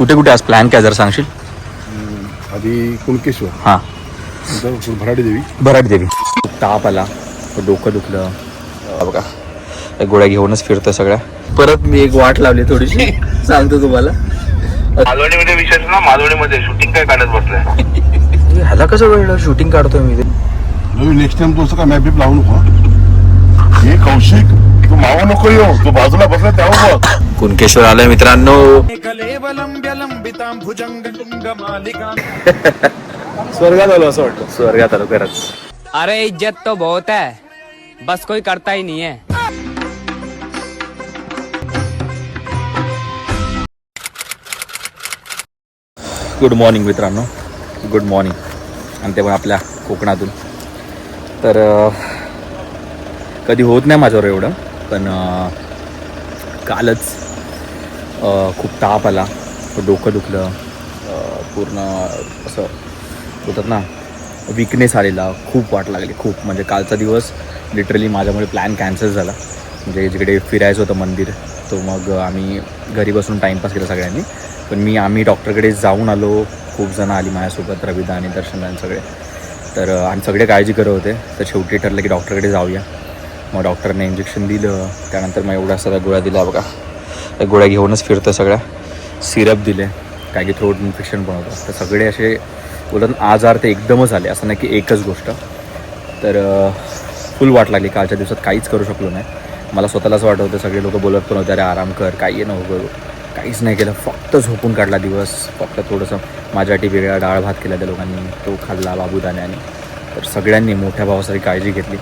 कुठे कुठे आज प्लॅन काय जर सांगशील? आधी कुणकेश्वर, हां नंतर भराडी देवी. भराडी देवी. ताप आला, डोकं दुखलं बघा, गोळ्या घेऊनच फिरतोय सगळ्या. परत मी एक वाट लावली थोडीशी सांगतो तुम्हाला. मालवणीमध्ये विशेष ना, मालवणीमध्ये शूटिंग काय काढत बसलाय? ह्याला कसं वेळ शूटिंग काढतोय मी? नेक्स्ट टाइम तू असं का मॅप बीप लावू नको. हे कौशिक, तू मावा नको येऊ, तू बाजूला बसला त्यावर बघ. कुणकेश्वर आलोय मित्रांनो. स्वर्गात आलो असं वाटतं. स्वर्गात आलो खरंच. अरे इज्जत तो बहुत है, बस कोई करता ही नहीं है. गुड मॉर्निंग मित्रांनो, गुड मॉर्निंग. आणि ते पण आपल्या कोकणातून. तर कधी होत नाही माझ्यावर एवढं, पण कालच खूप ताप आला, डोकं दुखलं, पूर्ण असं होतात ना, विकनेस आलेला, खूप वाट लागली खूप. म्हणजे कालचा दिवस लिटरली माझ्यामुळे प्लॅन कॅन्सल झाला. म्हणजे जिकडे फिरायचं होतं मंदिर, तो मग आम्ही घरी बसून टाईमपास केला सगळ्यांनी. पण आम्ही डॉक्टरकडे जाऊन आलो. खूप जण आली माझ्यासोबत, रविदा आणि दर्शनदान सगळे. तर आणि सगळे काळजी करत होते. तर शेवटी ठरलं की डॉक्टरकडे जाऊया. मग डॉक्टरने इंजेक्शन दिलं. त्यानंतर मग एवढ्या सगळ्या गोळ्या दिल्या बघा. त्या गोळ्या घेऊनच फिरतं सगळ्या. सिरप दिले, काय की थ्रोट इन्फेक्शन पण होतं. तर सगळे असे बोलत आजार ते एकदमच आले, असं नाही की एकच गोष्ट. तर फुल वाट लागली. कालच्या दिवसात काहीच करू शकलो नाही. मला स्वतःलाच वाटत होतं, सगळे लोक बोलत पण होते, अरे आराम कर, काही नको करू. काहीच नाही केलं, फक्त झोपून काढला दिवस. फक्त थोडंसं माझ्यासाठी वेगळा डाळ भात केला त्या लोकांनी, तो खाल्ला बाबूदाण्याने. तर सगळ्यांनी मोठ्या भावासाठी काळजी घेतली.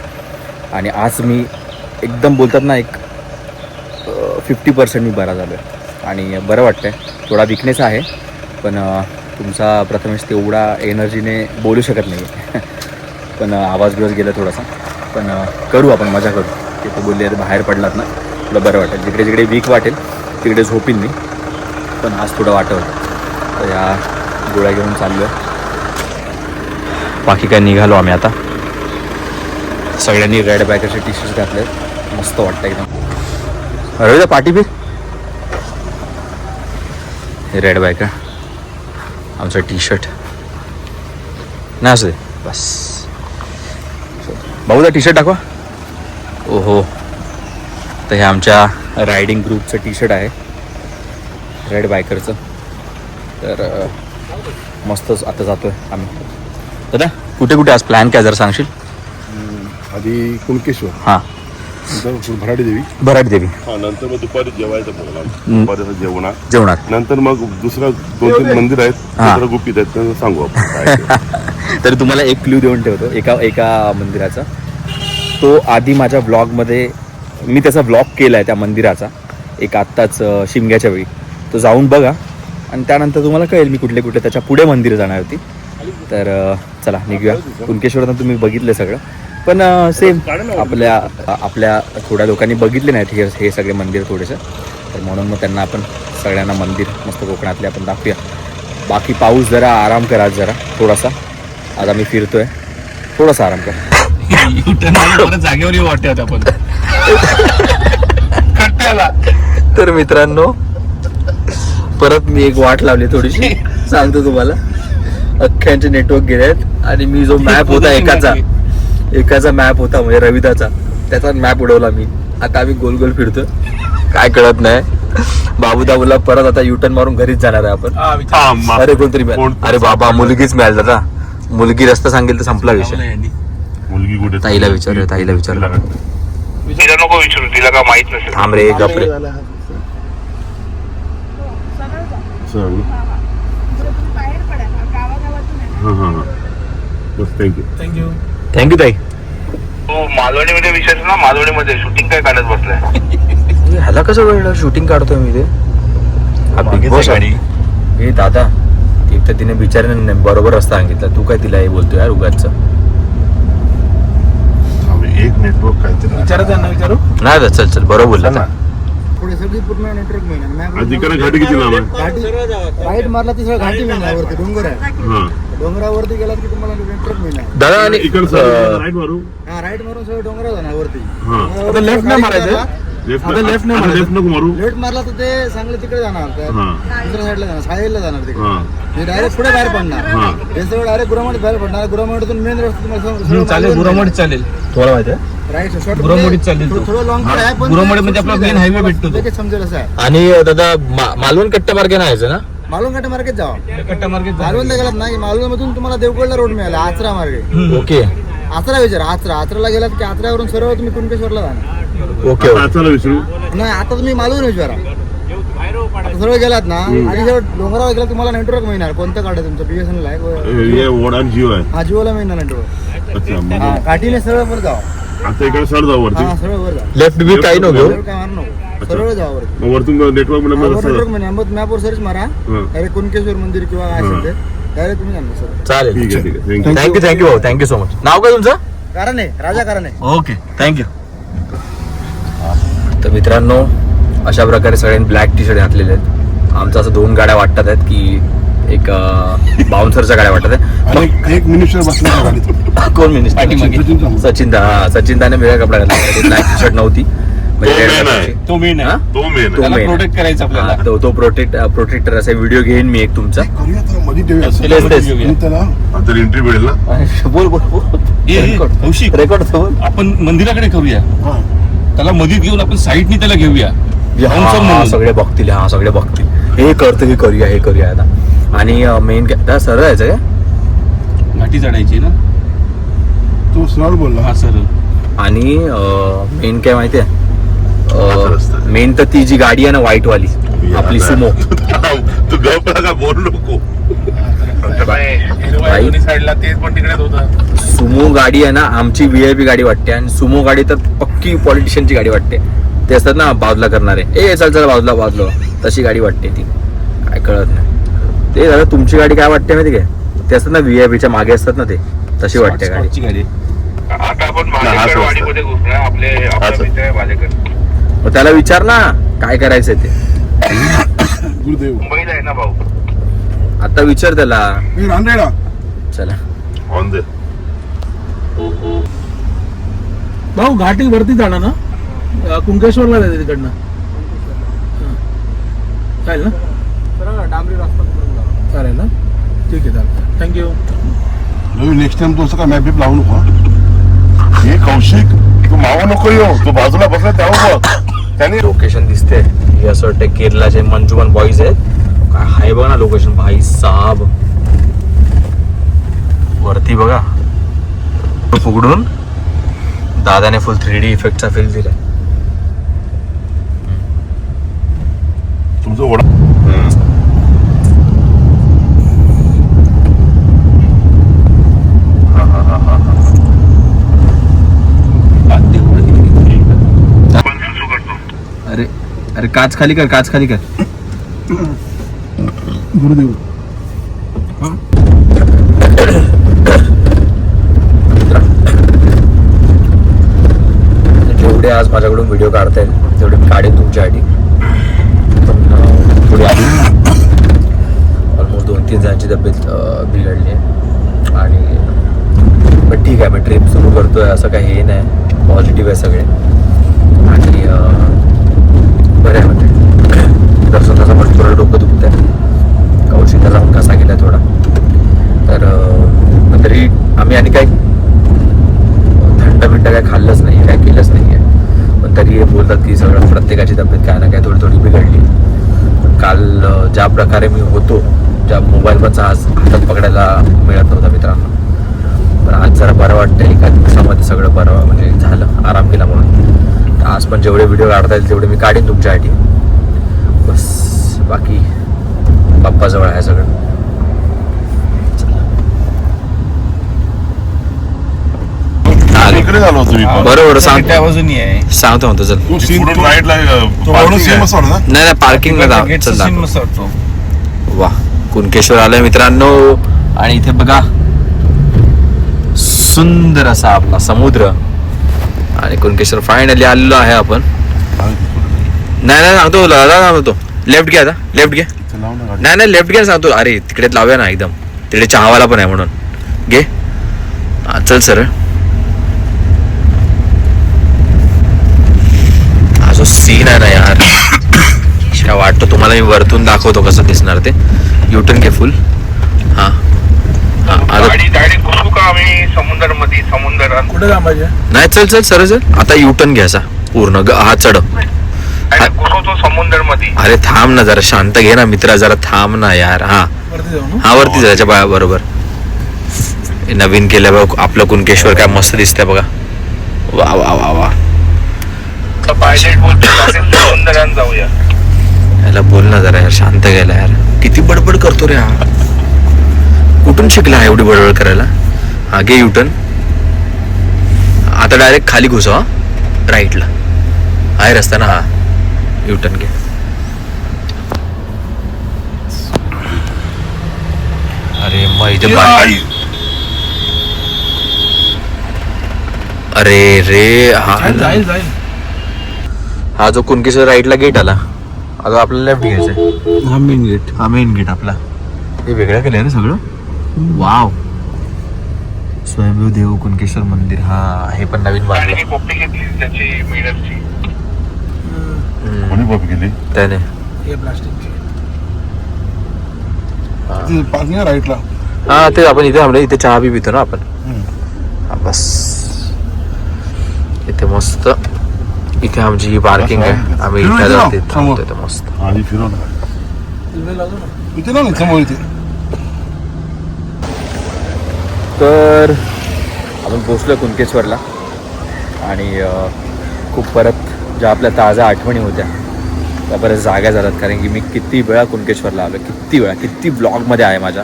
आणि आज मी एकदम बोलतात ना, एक 50% मी बरा झालो आहे. आणि बरं वाटतं आहे. थोडा विकनेस आहे, पण तुमचा प्रथमेश तेवढा एनर्जीने बोलू शकत नाही. पण आवाज बिवाज गेला थोडासा. पण करू आपण, मजा करू. की तू बोलले बाहेर पडलात ना, तुला बरं वाटेल. जिकडे जिकडे वीक वाटेल तिकडे झोपीन मी. पण आज थोडं वाटत होतं. तर या गोळ्या घेऊन चाललो आहे. बाकी काय निघालो आम्ही आता. सगळ्यांनी रेड बॅकरचे टी शर्ट घातले, मस्त वाटतं एकदम. अरे पार्टी बी हे रेड बॅकर आमचं टी शर्ट नाही असू दे बस. भाऊदा टी शर्ट दाखवा. ओहो, तर हे आमच्या रायडिंग ग्रुपचं टी शर्ट आहे, रेड बायकरचं. तर मस्तच आता जातोय आम्ही. दादा कुठे कुठे आज प्लॅन काय जर सांगशील? आधी कुणकेश्वर, हां नंतर भराडी देवी. भराडी देवी. नंतर मग दुपारी जेवायचं प्रोग्राम, दुपारी जेवणात. नंतर मग दुसरा 2-3 मंदिर आहेत, दुसरं गुपित आहेत, त्यांना सांगू आपण. तर तुम्हाला एक क्ल्यू देऊन ठेवतो एका मंदिराचा. तो आधी माझ्या ब्लॉगमध्ये मी त्याचा ब्लॉग केला आहे, त्या मंदिराचा, एक आत्ताच शिमग्याच्या वेळी. तो जाऊन बघा आणि त्यानंतर तुम्हाला कळेल मी कुठले कुठले त्याच्या पुढे मंदिरं जाणार होती. तर चला निघूया. कुणकेश्वरात तुम्ही बघितलं सगळं, पण सेम आपल्या थोड्या लोकांनी बघितले नाहीत हे सगळे मंदिर थोडेसे. तर म्हणून मग त्यांना आपण सगळ्यांना मंदिर मस्त कोकणातले आपण दाखवूया. बाकी पाऊस जरा आराम करा, आज जरा थोडासा. आज आम्ही फिरतोय, थोडासा आराम करा. जागेवर वाटत आपण. तर मित्रांनो, परत मी एक वाट लावली थोडीशी सांगतो तुम्हाला. अख्ख्यांचे नेटवर्क गेले आहेत. आणि मी जो मॅप होता एकाचा मॅप होता म्हणजे रविदाचा, त्याचा मॅप उडवला मी. आता आम्ही गोल गोल फिरतोय, काय कळत नाही. बाबूदा बोला परत आता युटर्न मारून घरीच जाणार आहे आपण. अरे कोणतरी अरे बाबा, मुलगीच मिळाली दादा. मुलगी रस्ता सांगेल तर संपला विषय. मुलगी कुठे? ताईला विचारलं तिला नको विचारू, तिला का माहित नसेल. थांब रे गपरे. थँक्यू. थँक्यू ताई. तू मालवणीमध्ये विशेष ना, मालवणीमध्ये शूटिंग काय काढत बसलाय? ह्याला कसं वेळ शूटिंग काढतोय मी? ते बिग बॉस गाडी. हे दादा, एक तर तिने बिचारीने बरोबर रस्ता सांगितला, तू काय तिला हे बोलतोय यार उगाच. एक नेटवर्क काहीतरी विचारू नाही. चल चल बरोबर बोलला. पुढे सगळी पूर्ण नेटवर्क मिळणार. अधिकारी घाटी किती लांब आहे? घाटी राईट मारला तिसरा घाटी मिळणार, वरती डोंगर आहे. डोंगरावरती गेलात की तुम्हाला नेटवर्क मिळणार. दादा आणि राईट मारू. हा, राईट मारून सगळं डोंगरावर जाणार वरती. लेफ्ट नाही मारायचं. आता left नाही मारायचं. लेफ्ट नको मारू. लेफ्ट मारला तर ते चांगलं तिकडे जाणार त्या हा. दुसऱ्या साईडला जाणार साईडला जाणार तिकडे हा. हे डायरेक्ट पुढे बाहेर पडणार हा. हे सगळं डायरेक्ट गुरामोडीत बाहेर पडणार गुरामोडीतून मेन रस्ता तुम्हाला चालेल गुरामोडीत चालेल तुम्हाला माहिती आहे राईट शॉर्ट गुरामोडीत चालेल तो. थोडं लॉंग आहे पण गुरामोडी म्हणजे आपला मेन हायवे भेटतो तो. लगेच समजेल असं आहे आणि दादा मालवण कट्टा मार्गे नाही यायचं ना मालवण काटे मार्केट जावा कट्टा मार्गे मालवणला गेलात ना मालवण मधून तुम्हाला देवगडला रोड मिळाला आचरा मार्गे ओके आचरा विचार आचराला गेलात की आचऱ्यावरून सरळ तुम्ही कुणकेश्वरला जाणार ओके आता चला विसरू. नाही आता तुम्ही मालवण विचारा आता सरळ गेलात ना आणि जर डोंगरावर गेला तुम्हाला नेटवर्क मिळणार कोणतं कार्ड आहे तुमचं BSNL आहे हे वडा जिओ आहे. हा जिओला मिळणार नेटवर्क अच्छा हा मग काठीने सरळ वर जावा आता इकडे सर जाऊ वरती. हा सरळ वर जा लेफ्ट बी काही नको घेऊ सरळ काय मारू नको सरळ जावा वरती मग वरतून नेटवर्क मध्ये नेटवर्क मिळणार मग मॅपवर सर्च मारा डायरेक्ट कुणकेश्वर मंदिर किंवा काय असेल ते डायरेक्ट तुम्ही जाणार सर चालेल ठीक आहे ठीक आहे थँक्यू. थँक्यू भाऊ थँक्यू सो मच नाव काय तुमचं कारण आहे राजा कारण आहे ओके थँक्यू तर मित्रांनो अशा प्रकारे सगळ्यांनी ब्लॅक टी शर्ट घातलेले आहेत आमचं असं 2 गाड्या वाटतात आहेत की एक बाउन्सरच्या गाड्या वाटत आहेत आणि एक मिनिस्टर बसला त्या गाडीत. कोण मिनिस्टर सचिन दाने वेगळा कपडा घातला ब्लॅक टी शर्ट नव्हती म्हणजे तो red main आहे. कलरची. तो मेन हा? आहे तो मेन तो आहे. main. प्रोटेक्ट करायचं आपल्याला हा, तो प्रोटेक्टर असा व्हिडिओ घेईन मी एक तुमचा करूया त्याला मध्ये ठेवूया. तेच, तेच. आणि त्याला आता एंट्री मिळेल ना. बोल बोल कौशिक रेकॉर्ड बोल आपण मंदिराकडे करूया हा. त्याला मधीत घेऊन आपण साईडनी त्याला घेऊया Bouncer म्हणून. सगळे बघतील सगळे बघतील हे करतो हे करूया आता आणि मेन काय सरळ जायचं काय घाटी चढायची ना तो सरळ बोलला. हा सर आणि मेन काय माहितीये हाच रस्ता आहे. मेन तर ती जी गाडी आहे ना व्हाईट वाली आपली सुमो तू गप का बोल नको. साईडला तेच पण तिकडेच होतं सुमो गाडी आहे ना आमची VIP गाडी वाटते आणि सुमो गाडी तर पक्की पॉलिटिशियनची गाडी वाटते ते असतात ना बाजूला करणारे चल बाजूला तशी गाडी वाटते ती काय कळत नाही ते झालं तुमची गाडी काय वाटते माहिती काय ते असतात ना VIPच्या मागे असतात ना ते तशी वाटते गाडी स्कॉटची गाडी आता आपण हाच भालेकर रस्ता. वाडीमध्ये घुसलो आपले हाच. आपला मित्र आहे भालेकर मग त्याला विचार ना काय करायचंय ते गुरुदेव. मुंबईला आहे ना भाऊ आता विचार त्याला ए, रांडेडा. चला ऑन दे. भाऊ घाटी वरती जाणार ना कुंकेश्वरला जायचं तिकडनं चालेल ना सरळ डांबरी रस्ता पकडून जावा चालेल ना ठीक आहे चालेल थँक्यू रवी नेक्स्ट टाइम तू असं काय मॅप बीप लावू नको हा. हे कौशिक तू मावा नको येऊ तू बाजूला बसला त्यावर बघ त्याने लोकेशन दिसते हे असं वाटतं केरलाचे मंजुमन बॉईज आहेत काय हाय बघा ना लोकेशन भाई साब वरती बघा फुगडून दादाने फुल 3D इफेक्टचा फील दिलाय तुमचं ओढा. आपण सुसू करतो अरे काच खाली कर गुरुदेव. जेवढे आज माझ्याकडून व्हिडिओ काढता येईल तेवढे मी काढेन तुमच्यासाठी पण पुढे आली ऑलमोस्ट 2-3 जणांची तब्येत बिघडली आहे आणि पण ठीक आहे मी ट्रिप सुरू करतोय असं काही हे नाही पॉझिटिव्ह आहे सगळे आणि बरं आहे म्हणजे दर्शनाचा पण थोडं डोकं दुखत आहे कौशिकला जाऊन कसा गेला थोडा तर पण तरी आम्ही आणि काही थंड काय खाल्लंच नाही काय केलंच नाही आहे पण तरी हे बोलतात की सगळं प्रत्येकाची तब्येत काय ना काय थोडी बिघडली पण काल ज्या प्रकारे मी होतो ज्या मोबाईल पण आज हातात पकडायला मिळत नव्हता मित्रांनो पण आज जरा बरं वाटतं एका दिवसामध्ये सगळं बरं म्हणजे झालं आराम केला म्हणून आज पण जेवढे व्हिडिओ काढता येईल तेवढे मी काढीन तुमच्यासाठी बस बाकी बाप्पाजवळ आहे सगळं इकडे झालो तुम्ही पण. बरोबर त्या बाजूनी आहे सांगतो म्हणतो चल तू पुढून राईटला road सेम असं वाटतं ना. नाही पार्किंगला जा गेटचा चल सीन दाखव. मस्त वाटतो वा कुणकेश्वर आलोय मित्रांनो आणि इथे बघा सुंदर असा आपला समुद्र आणि कुणकेश्वर फायनली आलेलो आहे आपण नाही सांगतो दादा सांगतो लेफ्ट घ्या आता लेफ्ट घ्या इथं लाव ना गाडी. नाही लेफ्ट घ्या सांगतो अरे तिकडे लावूया ना एकदम तिकडे चहावाला पण आहे म्हणून घे हा, चल सर हा जो सीन आहे ना यार, काय वाटतं तुम्हाला मी वरतून दाखवतो कसं दिसणार ते. युटर्न घे फुल. हां आता गाडी डायरेक्ट घुसू का आम्ही समुद्रामध्ये? समुद्रात कुठे थांबायचे? नाही, चल चल सरळ चल. आता युटर्न घ्यायचा पूर्ण हा चढ. डायरेक्ट घुसवतो समुद्रामध्ये. अरे थांब ना जरा, शांत घे ना मित्रा, जरा थांब ना यार. हा वरती जाऊ ना. हा वरती जायच्या बाया बरोबर. नवीन केलं बघ आपलं कुणकेश्वर, काय मस्त दिसतंय बघा. वा वा वा वा. पायलट बोलतो समुद्रात जाऊया. याला बोल ना जरा यार, शांत घ्यायला यार. किती बडबड करतो रे हा. कुठून शिकला हा एवढी बडबड करायला? हा घे युटर्न. आता डायरेक्ट खाली घुसव. हा राईटला आहे रस्ता ना. हा युटर्न घे. अरे मग इथे अरे रे जाईल जाईल. हा जो कुणकेश्वर राईटला गेट आला, आता आपल्याला लेफ्ट घ्यायचंय. हा मेन गेट. हा मेन गेट आपला. हे वेगळं केलंय ना सगळं. वाव. स्वयंभू देव कुणकेश्वर मंदिर. हा हे पण नवीन बांधलं आणि मी कॉपी घेतली त्याची मिररची. कोणी बाप गेली त्याने. हे प्लास्टिकची. पार्किंग राईटला. हा ते आपण इथे थांबलो, इथे चहा बी पितो ना आपण. हा बस इथे मस्त. इथे आमची ही पार्किंग आहे. आम्ही इथे जाते थांबतो इथे मस्त. आणि फिरवलं तिकडे लावतो ना. इथे ना समोर इथे. तर आपण पोचलो कुणकेश्वरला आणि खूप परत ज्या आपल्या ताज्या आठवणी होत्या त्या परत जाग्या झाल्यात. कारण की मी किती वेळा कुणकेश्वरला आलो, किती वेळा, किती ब्लॉगमध्ये आहे माझ्या.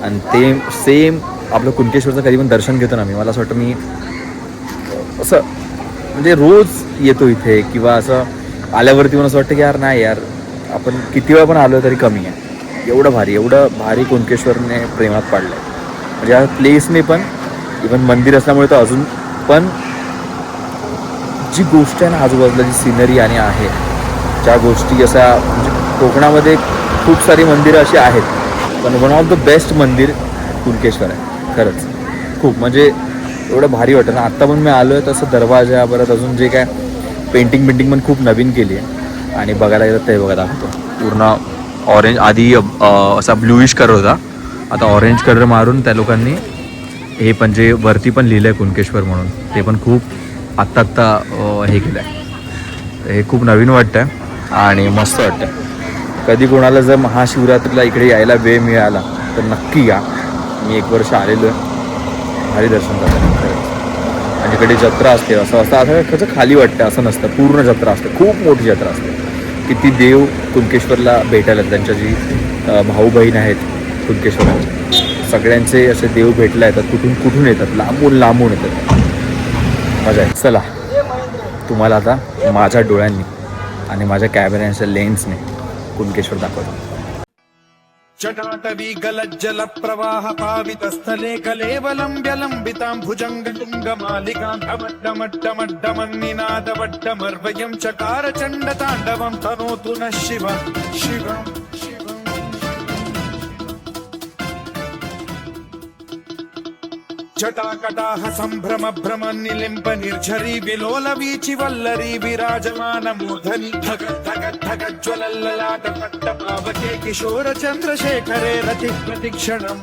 आणि ते सेम आपलं कुणकेश्वरचं कधी पण दर्शन घेतो ना मी, मला असं वाटतं मी असं म्हणजे रोज येतो इथे, किंवा असं आल्यावरती पण असं वाटतं की यार नाही यार आपण किती वेळा पण आलो तरी कमी आहे. एवढं भारी कुणकेश्वरने प्रेमात पाडलं आहे. म्हणजे या प्लेसने पण, इवन मंदिर असल्यामुळे तर अजून पण जी गोष्ट आहे ना आजूबाजूला, जी सिनरी आणि आहे, ज्या गोष्टी अशा म्हणजे कोकणामध्ये खूप सारी मंदिरं अशी आहेत, पण वन ऑफ द बेस्ट मंदिर कुणकेश्वर आहे खरंच. खूप म्हणजे एवढं भारी वाटतं ना. आत्ता पण मी आलो आहे तसं दरवाजा, परत अजून जे काय पेंटिंग पण खूप नवीन केली आहे. आणि बघायला गेलं ते बघा दाखवतो. पूर्ण ऑरेंज, आधी असा ब्लूइश कलर होता, आता ऑरेंज कलर मारून त्या लोकांनी हे पण जे वरती पण लिहिलं आहे कुणकेश्वर म्हणून, ते पण खूप आत्ता हे केलं आहे. हे खूप नवीन वाटतं आहे आणि मस्त वाटतं. कधी कोणाला जर महाशिवरात्रीला इकडे यायला वेळ मिळाला तर नक्की या. मी 1 वर्ष आलेलो आहे. भारी दर्शन करतात आणि इकडे जत्रा असते. असं कसं खाली वाटतं असं नसतं, पूर्ण जत्रा असते, खूप मोठी जत्रा असते. किती देव कुणकेश्वरला भेटायला, त्यांच्या जी भाऊ बहीण आहेत कुणकेश्वराचे, सगळ्यांचे असे देव भेटला येतात. कुठून येतात, लांबून येतात. मजा आहे. चला तुम्हाला आता माझ्या डोळ्यांनी आणि माझ्या कॅमेऱ्याच्या लेन्सने कुणकेश्वर दाखवतो. जटाटवी गलज्जल प्रवाह पावितस्थले कलेवलंब्य लंबितां भुजंगलिंगमालिकां डमड्डमड्डमड्डमन्निनादवड्डमर्वयं चकार चण्डताण्डवं तनोतु नः शिवं शिवं. जटाकटाह संभ्रम भ्रम निलिम्ब निर्झरी विलोल वीचि वल्लरी विराजमान मूर्धनि धगत् धगत् धगत् ज्वलल्ललाट पट्ट पावके किशोर चंद्रशेखरे रति प्रतिक्षणम्.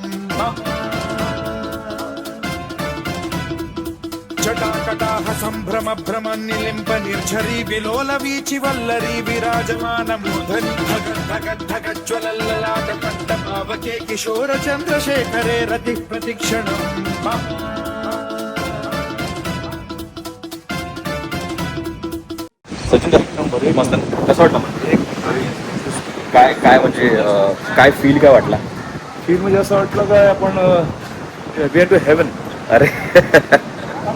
जटाकटाह संभ्रम भ्रम निलिम्ब निर्झरी विलोल वीचि वल्लरी विराजमान मूर्धनि धगत् धगत् धगत् ज्वलल्ललाट पट्ट पावके किशोर चंद्रशेखरे रति प्रतिक्षणम्. सचिन मस्त. कसं वाटलं म्हणजे काय म्हणजे काय फील काय वाटला? फील म्हणजे असं वाटलं काय आपण वी आर टू हेवन. अरे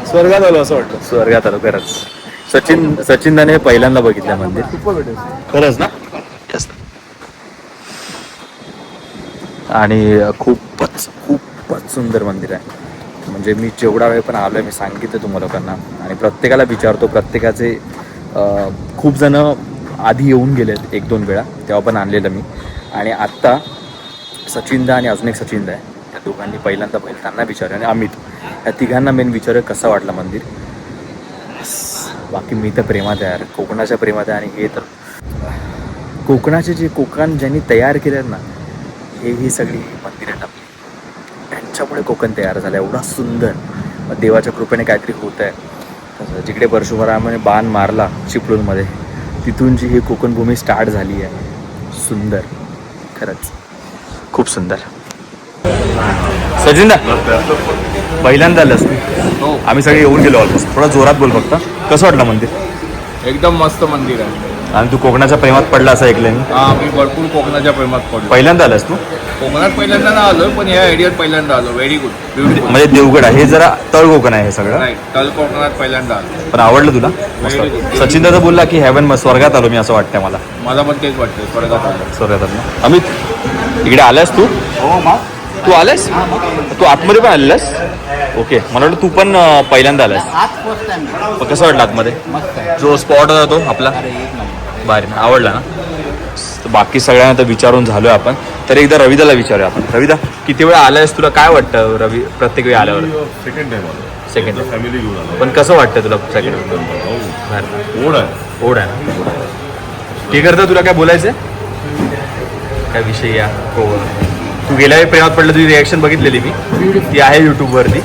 स्वर्गात आलो असं वाटलं. स्वर्गात आलो खरंच. सचिनने पहिल्यांदा बघितलं मंदिर. खूप भेटेल. खरंच ना. आणि खूपच सुंदर मंदिर आहे. म्हणजे मी जेवढा वेळ पण आलो आहे, मी सांगितलं तुम्हाला लोकांना, आणि प्रत्येकाला विचारतो. प्रत्येकाचे खूप जण आधी येऊन गेलेत 1-2 वेळा, तेव्हा पण आणलेलं मी. आणि आत्ता सचिनदा आणि अजून एक सचिनदा आहे, त्या दोघांनी पहिल्यांदा त्यांना विचारलं. आणि अमित, या तिघांना मेन विचारलं कसं वाटलं मंदिर. बाकी मी तर प्रेमात आहे यार, कोकणाच्या प्रेमात आहे. आणि हे तर कोकणाचे जे कोकण ज्यांनी तयार केलेत ना, ही सगळी मंदिरं आहेत आपली, त्यांच्यामुळे कोकण तयार झालं. एवढा सुंदर देवाच्या कृपेने काहीतरी होत आहे. तसं जिकडे परशुरामाने बाण मारला चिपळूणमध्ये, तिथून जी ही कोकणभूमी स्टार्ट झाली आहे. सुंदर, खरंच खूप सुंदर. सचिन दा, पहिल्यांदा आलंस तू? आम्ही सगळे येऊन गेलो ऑलमोस्ट. थोडा जोरात बोल फक्त. कसं वाटलं मंदिर? एकदम मस्त मंदिर आहे. आणि तू कोकणाच्या प्रेमात पडला असं ऐकलंय मी. हा, मी भरपूर कोकणाच्या प्रेमात पडलो. पहिल्यांदा आलास तू? कोकणात पहिल्यांदा ना आलो, पण या एरियात पहिल्यांदा आलो. Very good, beautiful. म्हणजे देवगड आहे हे, जरा तळ कोकण आहे हे सगळं. नाही, तळ कोकणात पहिल्यांदा आलो. पण आवडलं तुला? Very good. सचिन दादा बोलला की हेवन, स्वर्गात आलो मी असं वाटतंय मला. मला पण तेच वाटतं, स्वर्गात आलो. स्वर्गात आलो. अमित, इकडे आलास तू? तू आलास? तू आतमध्ये पण आलेलास? ओके, मला वाटलं तू पण पहिल्यांदा आलास. मग कसं वाटलं आतमध्ये? जो स्पॉट होता तो आपला भारी ना, आवडला ना? तर बाकी सगळ्यांना तर विचारून झालोय आपण. तर एकदा रविदाला विचारूया आपण. रविदा, किती वेळा आलायस? तुला काय वाटतं रवी प्रत्येक वेळी आल्यावर? सेकंड टाइम आलो. सेकंड फॅमिली घेऊन आलो. पण कसं वाटतं तुला सेकंड? ओढ आहे. ओढ आहे ना. ठीक करतं. तुला काय बोलायचं आहे? काय विषय या हो, तू गेल्या वेळी प्रेमात पडलं, तुझी रिॲक्शन बघितलेली मी, ती आहे यूट्यूबवरती.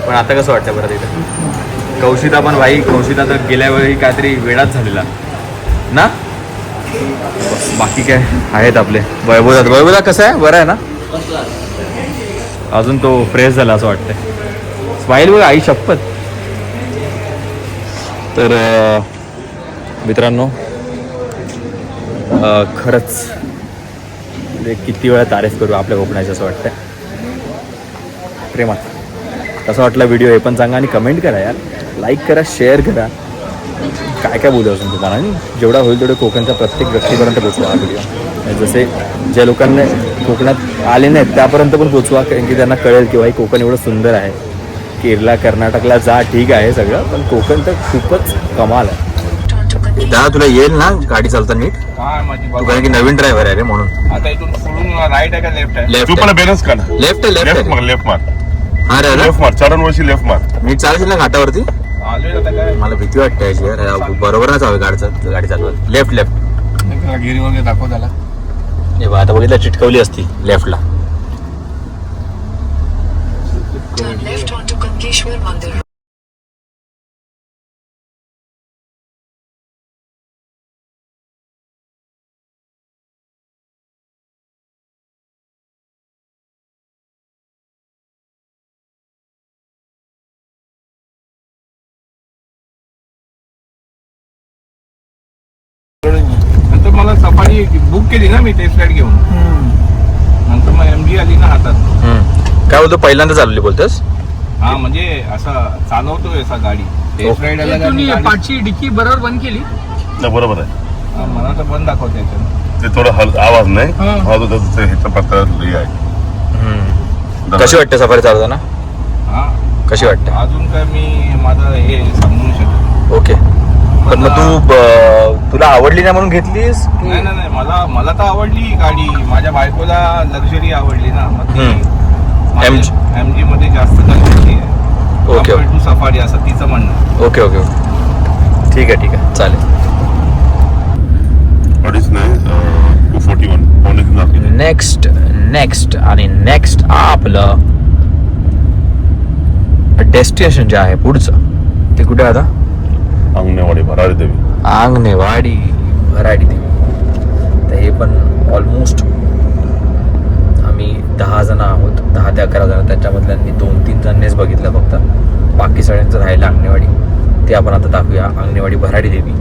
पण आता कसं वाटतं बरं तिथं? कौशिता पण भाई, कौशिता तर गेल्या वेळी काहीतरी वेळाच झालेला ना. बाकी काय आहेत आपले वैभवदा. वैभवदा कसं आहे? बरं आहे ना? अजून तो फ्रेश झाला असं वाटतंय. स्माईल बघा, आई शपथ. तर मित्रांनो, खरंच किती वेळा तारीफ करू आपल्या कोकणाची असं वाटतंय. प्रेमात कसं वाटला व्हिडिओ हे पण सांगा आणि कमेंट करा यार. लाईक करा, शेअर करा. काय काय बोलू असून तुम्हाला, आणि जेवढा होईल तेवढं कोकणच्या प्रत्येक व्यक्तीपर्यंत पोचवा हा व्हिडिओ. जसे ज्या लोकांना कोकणात आले नाहीत त्यापर्यंत पण पोचवा, कारण की त्यांना कळेल की बाई कोकण एवढं सुंदर आहे. केरला, कर्नाटकला जा, ठीक आहे सगळं, पण कोकण तर खूपच कमाल आहे. दादा, तुला येईल ना गाडी चालता नीट? काय माझी तू कारण की नवीन ड्रायव्हर आहे रे, म्हणून. आता इथून सोडून राईट आहे का लेफ्ट आहे? लेफ्ट तू पण बॅलन्स काढ. लेफ्ट आहे, लेफ्ट लेफ्ट आहे. मार, लेफ्ट मार, हा रे लेफ्ट मार. चरणवर्षी लेफ्ट मार. नीट चालशील ना घाटावरती? आलोय आता काय? मला भीती वाटते याची यार. बरोबर ना चालू गाडी चालवत. Left left. गिरी वगैरे दाखव त्याला. हे बघ, आता बघितलं चिटकवली असती लेफ्टला. Turn left onto Kankeshwar Mandir. नंतर मला सफारी बुक केली ना मी टेस्ट राईड घेऊन. नंतर मग MG आली ना हातात. काय बोलतो, पहिल्यांदा चालवली बोलतोस? हा, म्हणजे असं चालवतोय असा गाडी. टेस्ट राईड आला का मी गाडी- पाठची डिक्की बरोबर बंद केली. नाही, बरोबर आहे. हा, मला तर बंद दाखवते याच्यात. ते थोडं आवाज नाही. आवाज होता ह्याच्या पत्ता हे आहे. कशी वाटते सफारी चालवताना? हा, कशी वाटते? अजून काय मी माझं हे सांगू नाही शकत. ओके. पण मग तू तुला आवडली नाही म्हणून घेतलीस? नाही नाही नाही, मला तर आवडली ही गाडी. माझ्या बायकोला लक्झरी आवडली ना, मग MG मध्ये जास्त लक्झरी आहे. ओके. टू सफारी असं तिचं म्हणणं. ओके ओके ओके, ठीक आहे ठीक आहे, चालेल. अडीच नाही, 241 पावणे 3 लागले. नेक्स्ट आपलं डेस्टिनेशन जे आहे पुढचं ते कुठे आहे आता? अंगणेवाडी भरारी देवी. आंगणेवाडी भराडी देवी. तर हे पण ऑलमोस्ट आम्ही 10 जण आहोत, 10 ते 11 जण. त्याच्यामधल्यांनी 2-3 जणनेच बघितलं फक्त. बाकी सगळ्यांचं राहिलं अंगणेवाडी. ते आपण आता दाखवूया. अंगणेवाडी भराडी देवी.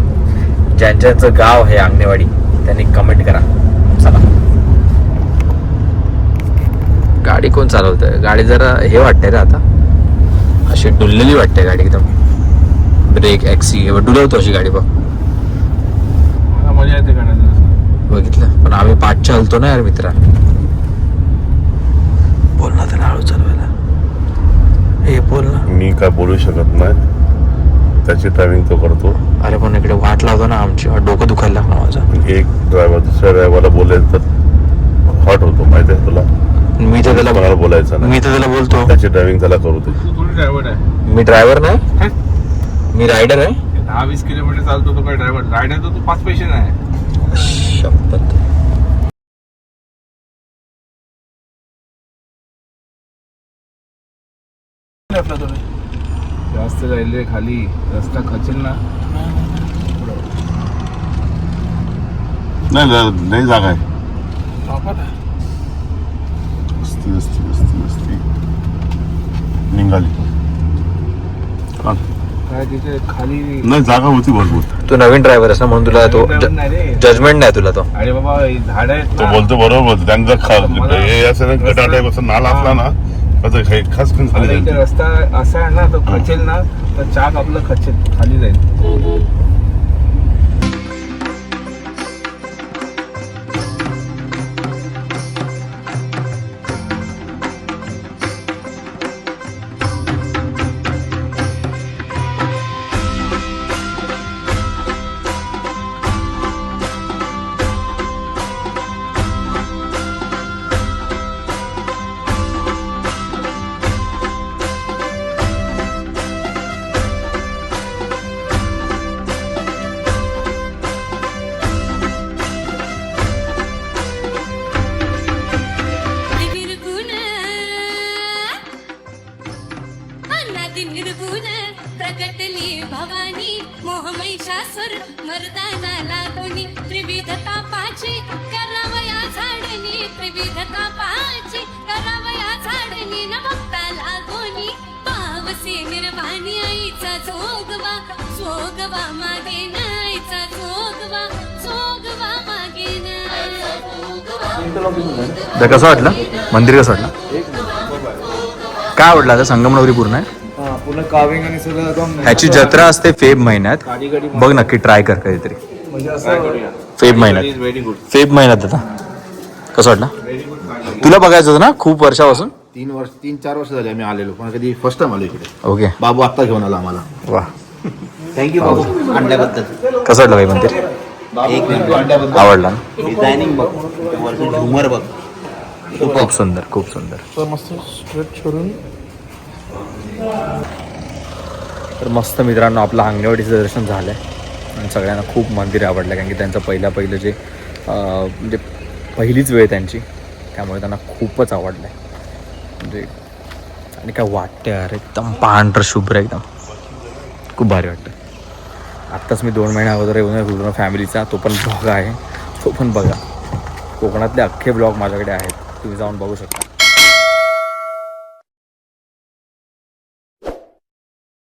ज्यांचं गाव आहे अंगणेवाडी त्यांनी कमेंट करा. चला. गाडी कोण चालवतंय? गाडी जरा हे वाटते रे आता, अशी डुललेली वाटते गाडी एकदम. ब्रेक ॲक्सी डुलवतो अशी गाडी बघ. मला मजा येते गाण्यात. बघितलं, पण आम्ही 5च्या हलतो ना यार मित्रा. बोल ना त्याला हळू चालवायला. हे बोल ना. मी काय बोलू शकत नाही, त्याची ड्रायव्हिंग तो करतो. अरे पण इकडे वाट लावतो ना आमची, डोकं दुखायला लागलं माझं. एक ड्रायव्हर दुसऱ्या ड्रायव्हरला बोलेल तर हॉट होतो, माहिती आहे तुला. मी तर त्याला कोणाला बोलायचं नाही. मी तर त्याला बोलतो त्याची ड्रायव्हिंग त्याला करू दे. तू थोडी ड्रायव्हर आहे. मी ड्रायव्हर नाही, मी रायडर आहे. 10-20 किलोमीटर चालतो तो काय ड्रायव्हर रायडर तो 5 पैसे नाही. शपथ. जास्त रेल्वे खाली रस्ता खचेल ना. नाही जागा आहे. वापस आहे. वस्ती निघाली. काय तिथे खाली नाही जागा होती भरपूर. तू नवीन ड्रायव्हर आहेस ना म्हणून तुला तो नाही रे. जजमेंट नाही तुला तो. अरे बाबा झाड आहेत तो ना. बोलतो बरोबर बोलतो. त्यांचा हे असं गटा टाईप असं नाला असला ना तर खास करून खाली आणि इथे जाईल. रस्ता असा आहे ना तो खचेल ना तर चाक आपलं खचेल खाली जाईल. प्रगटली भवानी मोहमहिषासुर मर्दाना लागोनी त्रिविधता पाची करावया झाडणी त्रिविधता पाची करावया झाडणी न बघता लागोनी पावसे निर्वाणी आईचा जोगवा जोगवा मागे नाईचा जोगवा जोगवा मागे ना. कसं वाटलं मंदिर? कसं वाटलं? काय आवडलं? आता संगमनगरी पूर्ण आहे. पूर्ण काविंग आणि सगळं एकदम ह्याची जत्रा असते फेब महिन्यात. बघ नक्की ट्राय कर कधीतरी. फेब महिन्यात. Very good. फेब महिन्यात आता कसं वाटलं? तुला बघायचं होतं ना खूप वर्षापासून? 3-4 वर्ष झाले आम्ही आलेलो पण कधी फर्स्ट टाइम आलो इकडे. ओके. बाबू आत्ता घेऊन आला आम्हाला. वा. थँक्यू बाबू आणल्याबद्दल. कसं वाटलं भाई मंदिर? एक मिनिट आणल्याबद्दल. आवडला ना? डिझायनिंग बघ झुमर बघ. खूप सुंदर खूप सुंदर. तर मस्त मित्रांनो आपलं अंगणवाडीचं दर्शन झालं आहे आणि सगळ्यांना खूप मंदिर आवडलं कारण की त्यांचं पहिलं जे म्हणजे पहिलीच वेळ त्यांची त्यामुळे त्यांना खूपच आवडलं आहे. म्हणजे आणि काय वाटतं यार एकदम पांढरं शुभ्र एकदम खूप भारी वाटतं. आत्ताच मी 2 महिन्या अगोदर येऊन पूर्ण फॅमिलीचा तो पण ब्लॉग आहे तो पण बघा. कोकणातले अख्खे ब्लॉग माझ्याकडे आहेत तुम्ही जाऊन बघू शकता.